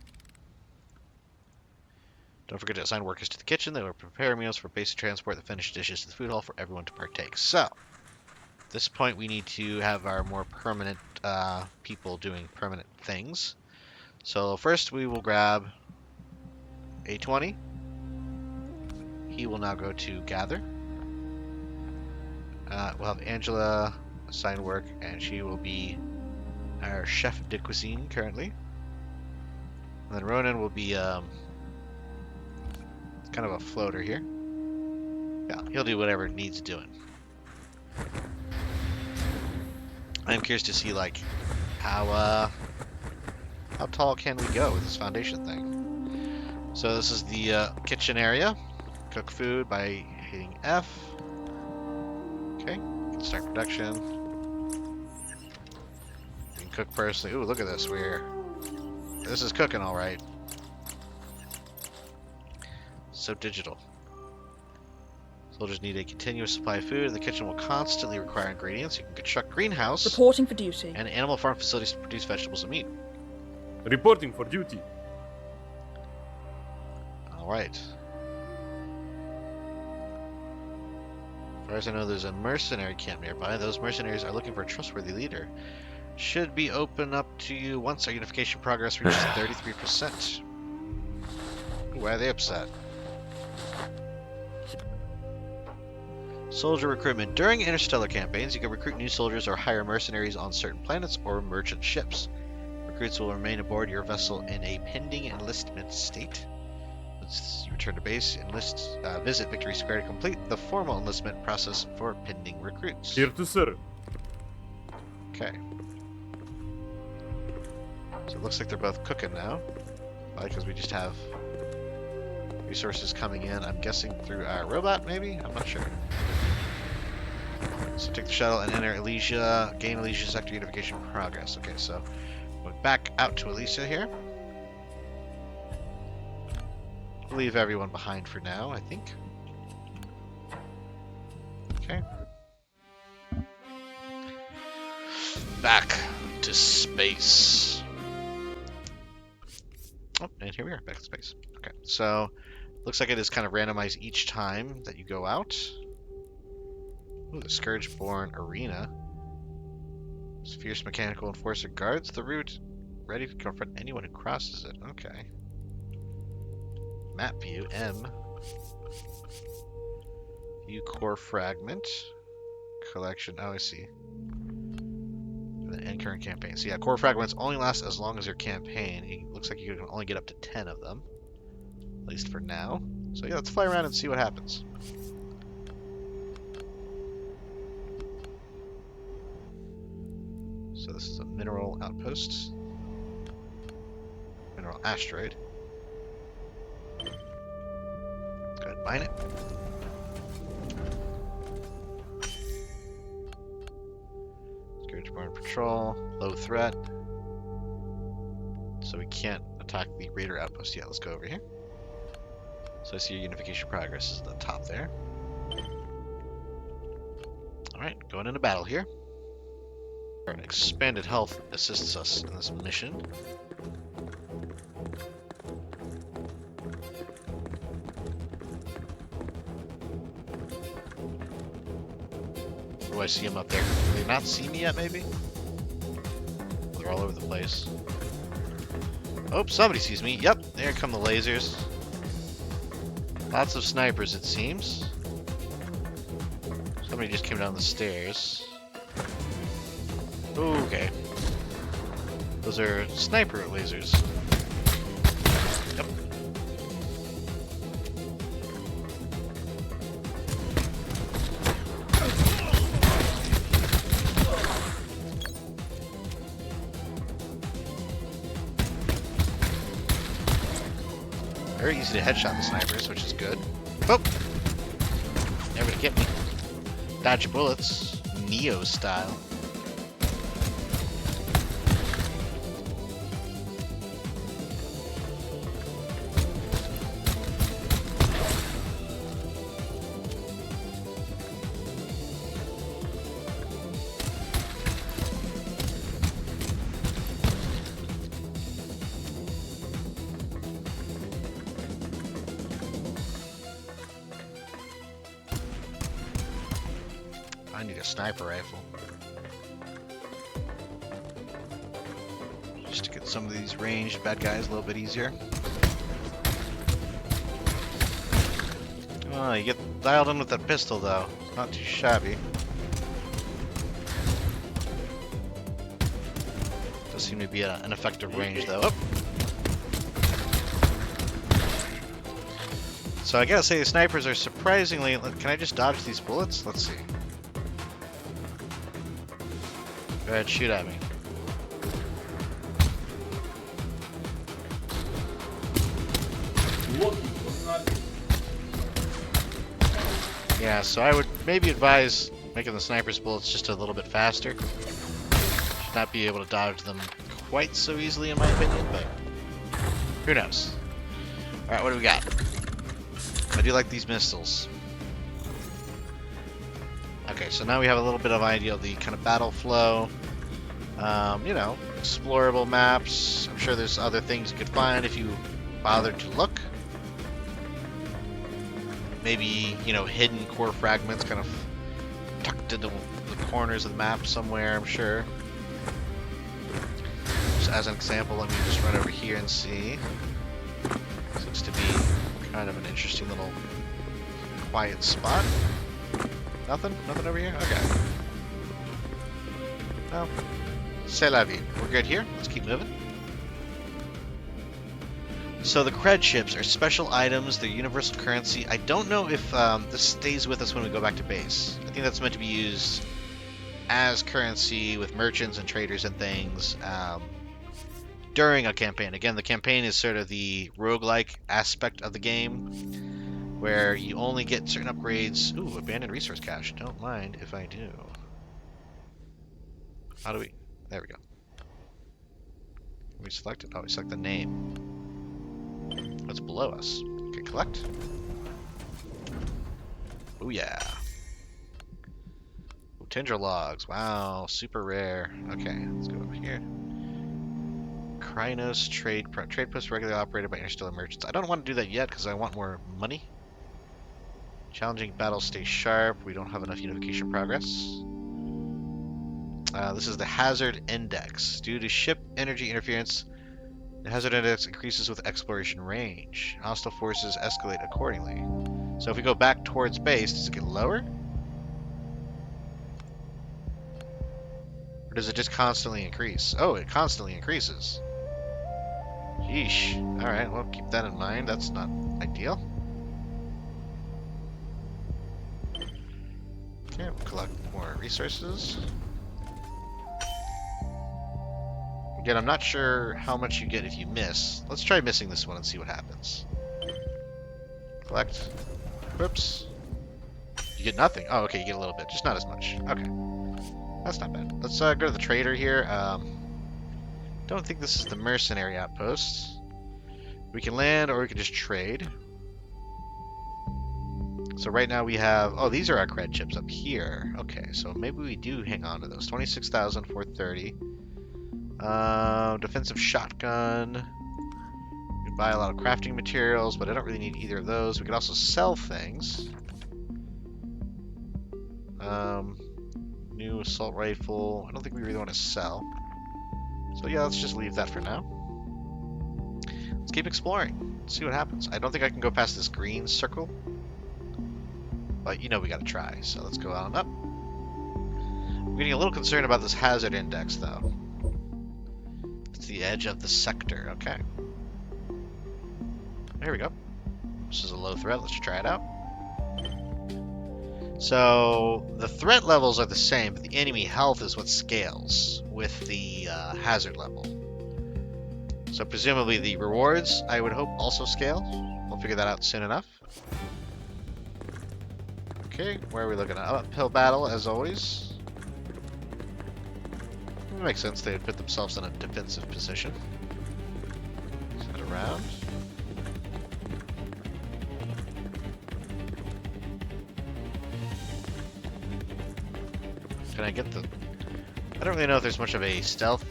Don't forget to assign workers to the kitchen. They will prepare meals for basic transport the finished dishes to the food hall for everyone to partake. So, at this point, we need to have our more permanent people doing permanent things. So first we will grab A20. He will now go to gather. We'll have Angela assign work, and she will be our chef de cuisine currently. And then Ronan will be kind of a floater here. Yeah, he'll do whatever needs doing. I'm curious to see like how tall can we go with this foundation thing. So this is the kitchen area. Cook food by hitting F. Okay, can start production. We can cook personally. Ooh, look at this. This is cooking all right. So digital. Soldiers need a continuous supply of food, and the kitchen will constantly require ingredients. You can construct greenhouse Reporting for duty. and animal farm facilities to produce vegetables and meat. Reporting for duty. All right. As far as I know, there's a mercenary camp nearby. Those mercenaries are looking for a trustworthy leader. Should be open up to you once our unification progress reaches 33%. Why are they upset? Soldier recruitment. During interstellar campaigns, you can recruit new soldiers or hire mercenaries on certain planets or merchant ships. Recruits will remain aboard your vessel in a pending enlistment state. Once you return to base, visit Victory Square to complete the formal enlistment process for pending recruits. Here to serve. Okay. So it looks like they're both cooking now. Probably because we just have resources coming in. I'm guessing through our robot, maybe? I'm not sure. So take the shuttle and enter Elysia. Gain Elysia sector unification progress. Okay, so we're back out to Elysia here. Leave everyone behind for now, I think. Okay. Back to space. Oh, and here we are, back to space. Okay, so looks like it is kind of randomized each time that you go out. Ooh, the Scourgeborn Arena. This fierce mechanical enforcer guards the route, ready to confront anyone who crosses it. Okay. Map view, M. View core fragment. Collection, oh I see. And then end current campaign. So yeah, core fragments only last as long as your campaign. It looks like you can only get up to 10 of them. At least for now. So yeah, let's fly around and see what happens. So this is a mineral outpost. Mineral asteroid. Let's go ahead and mine it. patrol, low threat. So we can't attack the raider outpost yet. Let's go over here. So I see your unification progress is at the top there. Alright, going into battle here. Expanded health assists us in this mission. Do I see them up there? Do they not see me yet, maybe? They're all over the place. Oh, somebody sees me. Yep, there come the lasers. Lots of snipers, it seems. Somebody just came down the stairs. Okay. Those are sniper lasers. Yep. Very easy to headshot the snipers, which is good. Oh! Never gonna get me. Dodge your bullets. Neo style. I need a sniper rifle. Just to get some of these ranged bad guys a little bit easier. Oh, you get dialed in with that pistol though. Not too shabby. Does seem to be an effective range though. Oh. So I gotta say the snipers are surprisingly... Can I just dodge these bullets? Let's see. Go ahead, shoot at me. Yeah, so I would maybe advise making the sniper's bullets just a little bit faster. Should not be able to dodge them quite so easily in my opinion, but who knows. Alright, what do we got? I do like these missiles. Okay, so now we have a little bit of idea of the kind of battle flow. You know, explorable maps. I'm sure there's other things you could find if you bothered to look. Maybe, you know, hidden core fragments kind of tucked into the corners of the map somewhere, I'm sure. Just as an example, let me just run over here and see. Seems to be kind of an interesting little quiet spot. Nothing? Nothing over here? Okay. No. C'est la vie. We're good here. Let's keep moving. So the cred chips are special items. They're universal currency. I don't know if this stays with us when we go back to base. I think that's meant to be used as currency with merchants and traders and things during a campaign. Again, the campaign is sort of the roguelike aspect of the game, where you only get certain upgrades. Ooh, abandoned resource cache. Don't mind if I do. How do we... There we go. We select it. Oh, we select the name. What's below us? Okay, collect. Oh yeah. Ooh, Tinder logs. Wow, super rare. Okay, let's go over here. Krynos trade post regularly operated by interstellar merchants. I don't want to do that yet because I want more money. Challenging battles, stay sharp. We don't have enough unification progress. This is the hazard index. Due to ship energy interference, the hazard index increases with exploration range. Hostile forces escalate accordingly. So if we go back towards base, does it get lower? Or does it just constantly increase? Oh, it constantly increases. Yeesh. Alright, well, keep that in mind. That's not ideal. Okay, we'll collect more resources. Again, I'm not sure how much you get if you miss. Let's try missing this one and see what happens. Collect. Whoops. You get nothing. Oh, okay, you get a little bit. Just not as much. Okay. That's not bad. Let's go to the trader here. Don't think this is the mercenary outpost. We can land or we can just trade. So right now we have... Oh, these are our cred chips up here. Okay, so maybe we do hang on to those. 26,430. Defensive shotgun. We can buy a lot of crafting materials, but I don't really need either of those. We could also sell things. New assault rifle. I don't think we really want to sell. So yeah, let's just leave that for now. Let's keep exploring. See what happens. I don't think I can go past this green circle. But you know we gotta try. So let's go on up. I'm getting a little concerned about this hazard index though. It's the edge of the sector. Okay. Here we go. This is a low threat. Let's try it out. So the threat levels are the same, but the enemy health is what scales with the hazard level. So presumably the rewards, I would hope, also scale. We'll figure that out soon enough. Okay, where are we looking at? Uphill battle, as always. It makes sense they would put themselves in a defensive position. Head around. Can I get the... I don't really know if there's much of a stealth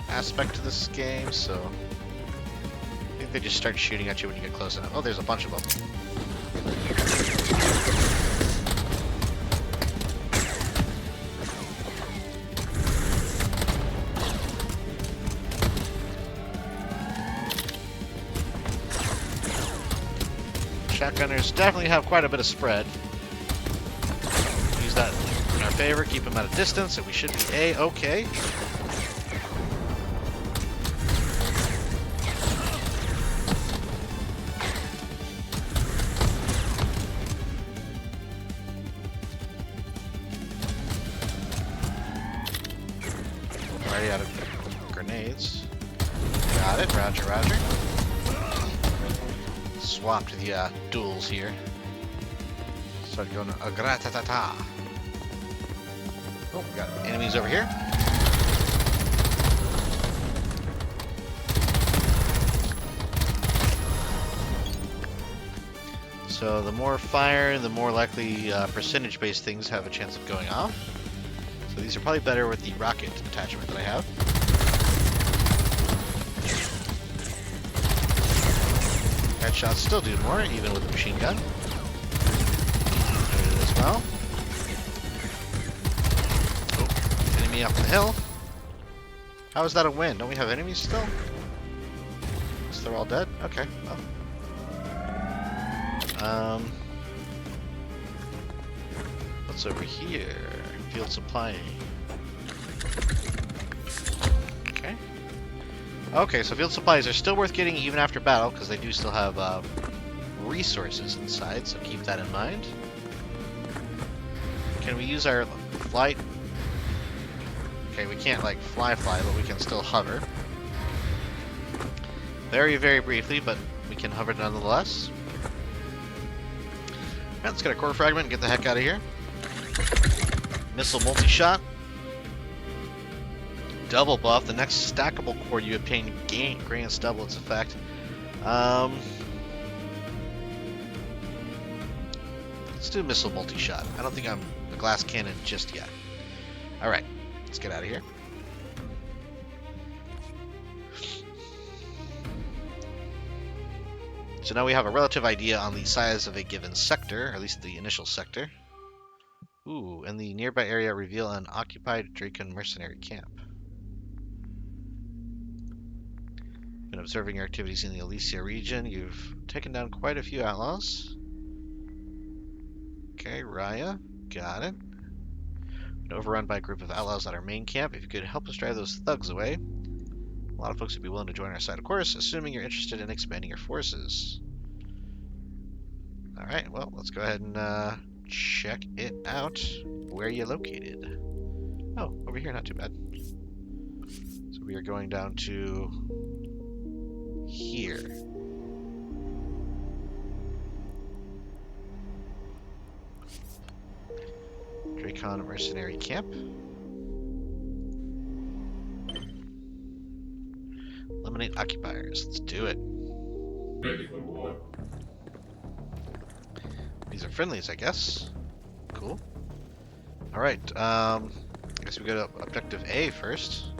aspect to this game, so... I think they just start shooting at you when you get close enough. Oh, there's a bunch of them. Shotgunners definitely have quite a bit of spread. Use that in our favor, keep them at a distance, and we should be A-okay. Already out of grenades. Got it, roger, roger. Swap to the duels here. Start going a gratata. Oh, we got enemies over here. So the more fire, the more likely percentage-based things have a chance of going off. So these are probably better with the rocket attachment that I have. Headshots still do more, even with a machine gun. There it is as well. Oh, enemy up the hill. How is that a win? Don't we have enemies still? Guess they're all dead? Okay, well. What's over here? Field supply. Okay. Okay, so field supplies are still worth getting even after battle, because they do still have resources inside, so keep that in mind. Can we use our flight? Okay, we can't, like, fly, but we can still hover. Very, very briefly, but we can hover nonetheless. Right, let's get a core fragment and get the heck out of here. Missile multi-shot. Double buff. The next stackable core you obtain grants double its effect. Let's do missile multi-shot. I don't think I'm a glass cannon just yet. Alright, let's get out of here. So now we have a relative idea on the size of a given sector, or at least the initial sector. Ooh, and the nearby area reveal an occupied Draken mercenary camp. Been observing your activities in the Elysia region. You've taken down quite a few outlaws. Okay, Raya. Got it. Been overrun by a group of outlaws at our main camp. If you could help us drive those thugs away. A lot of folks would be willing to join our side, of course, assuming you're interested in expanding your forces. Alright, well, let's go ahead and check it out. Where are you located? Oh, over here, not too bad. So we are going down to here. Drakon Mercenary Camp. Eliminate occupiers. Let's do it. These are friendlies, I guess. Cool. Alright, I guess we go to objective A first.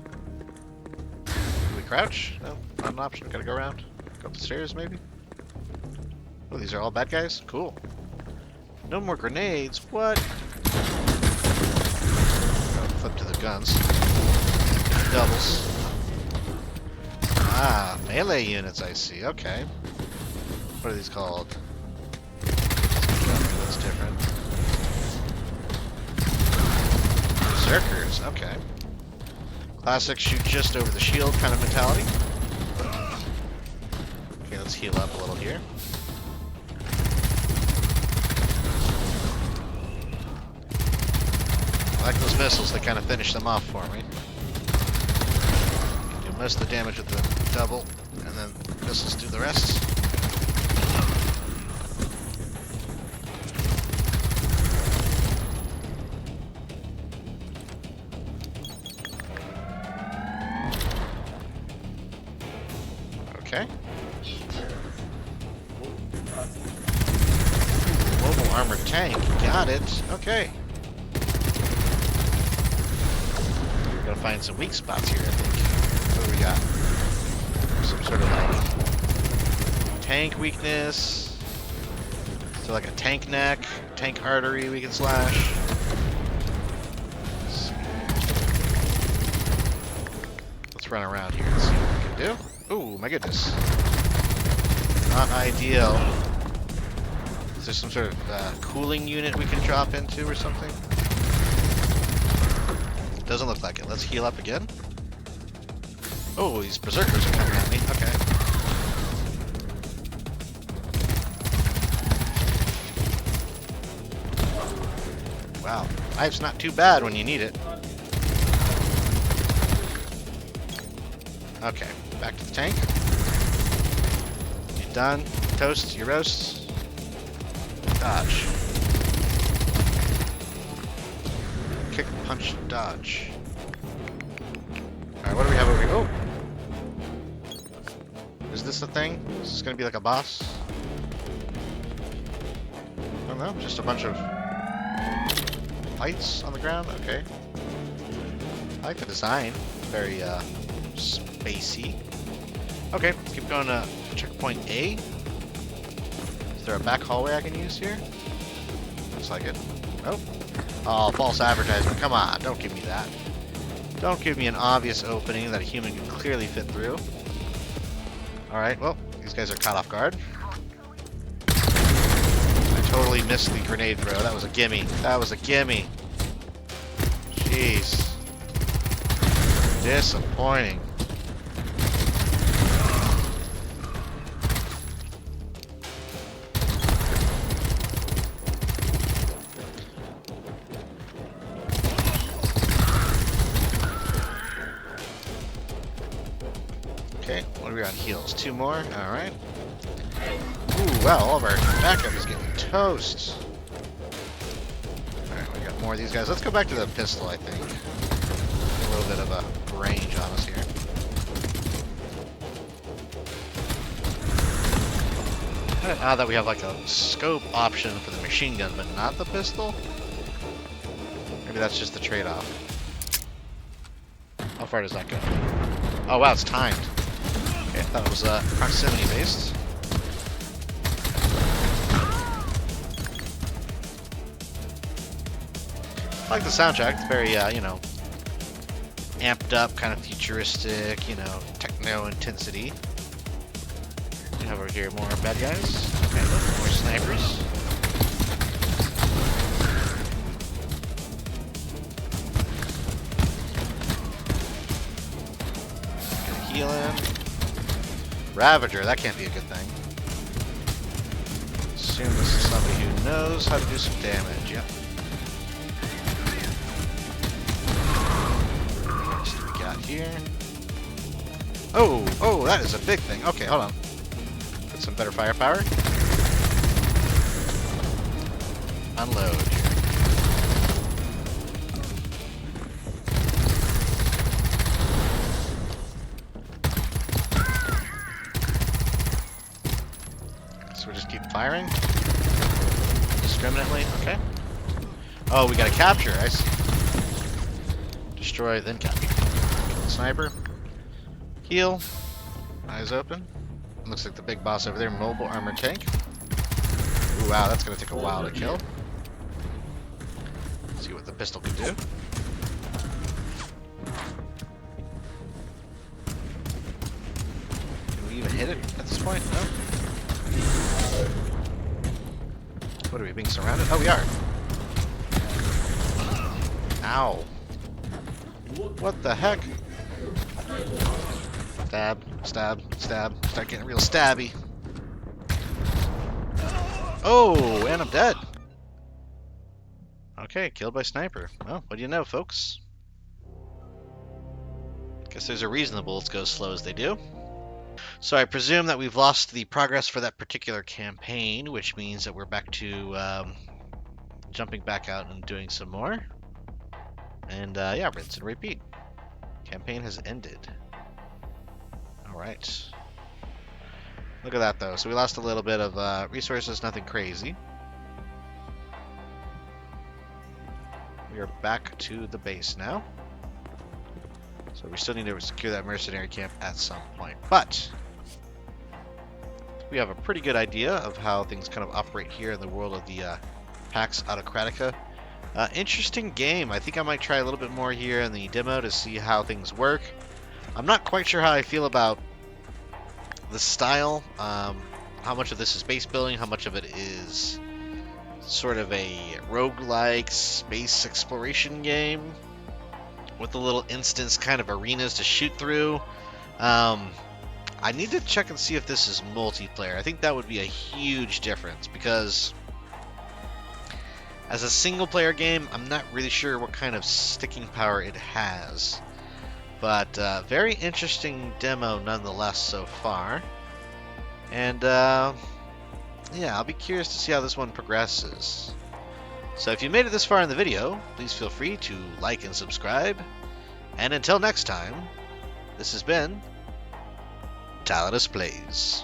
Do we crouch? No, not an option. Gotta go around. Go up the stairs, maybe? Oh, these are all bad guys? Cool. No more grenades. What? Oh, flip to the guns. Doubles. Ah, melee units, I see. Okay. What are these called? That's different. Berserkers, okay. Classic shoot just over the shield kind of mentality. Okay, let's heal up a little here. I like those missiles, they kind of finish them off for me. Do most of the damage with the double, and then missiles do the rest. Okay. Mobile armored tank, got it. Okay. We're gonna find some weak spots here, I think. What do we got? Some sort of like tank weakness. So like a tank neck, tank artery we can slash. Let's run around here and see what we can do. Ooh, my goodness. Not ideal. Is there some sort of cooling unit we can drop into or something? Doesn't look like it. Let's heal up again. Oh, these berserkers are coming at me. Okay. Wow. Life's not too bad when you need it. Okay. Back to the tank. You done? Toast? You roast? Dodge. Kick, punch, dodge. Alright, what do we have over here? Oh! Is this a thing? Is this gonna be like a boss? I don't know, just a bunch of lights on the ground? Okay. I like the design. Very, spacey. Okay, let's keep going to checkpoint A. Is there a back hallway I can use here? Looks like it. Nope. Oh, false advertisement. Come on, don't give me that. Don't give me an obvious opening that a human can clearly fit through. Alright, well, these guys are caught off guard. I totally missed the grenade throw. That was a gimme. That was a gimme. Jeez. Disappointing. Okay, what are we on heals? 2 more? Alright. Ooh, wow, all of our backup is getting toast. Alright, we got more of these guys. Let's go back to the pistol, I think. A little bit of a range on us here. Odd that we have like a scope option for the machine gun, but not the pistol? Maybe that's just the trade-off. How far does that go? Oh wow, it's timed. Okay, I thought it was proximity based. I like the soundtrack. It's very, you know, amped up, kind of futuristic, you know, techno intensity. We have over here more bad guys. Okay, more snipers. Gonna heal him. Ravager, that can't be a good thing. Assume this is somebody who knows how to do some damage. Yep. What else do we got here? Oh, that is a big thing. Okay, hold on. Get some better firepower. Unload. firing. Discriminately, okay. Oh, we gotta capture, I see. Destroy, then capture. Sniper. Heal. Eyes open. Looks like the big boss over there, mobile armor tank. Ooh, wow, that's gonna take a while to kill. See what the pistol can do. Can we even hit it at this point? No. What are we, being surrounded? Oh, we are. Ow. What the heck? Stab, stab, stab. Start getting real stabby. Oh, and I'm dead. Okay, killed by sniper. Well, what do you know, folks? Guess there's a reason the bullets go as slow as they do. So I presume that we've lost the progress for that particular campaign, which means that we're back to jumping back out and doing some more. And yeah, rinse and repeat. Campaign has ended. Alright. Look at that, though. So we lost a little bit of resources, nothing crazy. We are back to the base now. So we still need to secure that mercenary camp at some point. But we have a pretty good idea of how things kind of operate here in the world of the Pax Autocratica. Interesting game. I think I might try a little bit more here in the demo to see how things work. I'm not quite sure how I feel about the style. How much of this is base building, how much of it is sort of a roguelike space exploration game with a little instance kind of arenas to shoot through. I need to check and see if this is multiplayer. I think that would be a huge difference, because as a single player game, I'm not really sure what kind of sticking power it has. But very interesting demo nonetheless so far. And yeah, I'll be curious to see how this one progresses. So if you made it this far in the video, please feel free to like and subscribe. And until next time, this has been Tallidus Plays.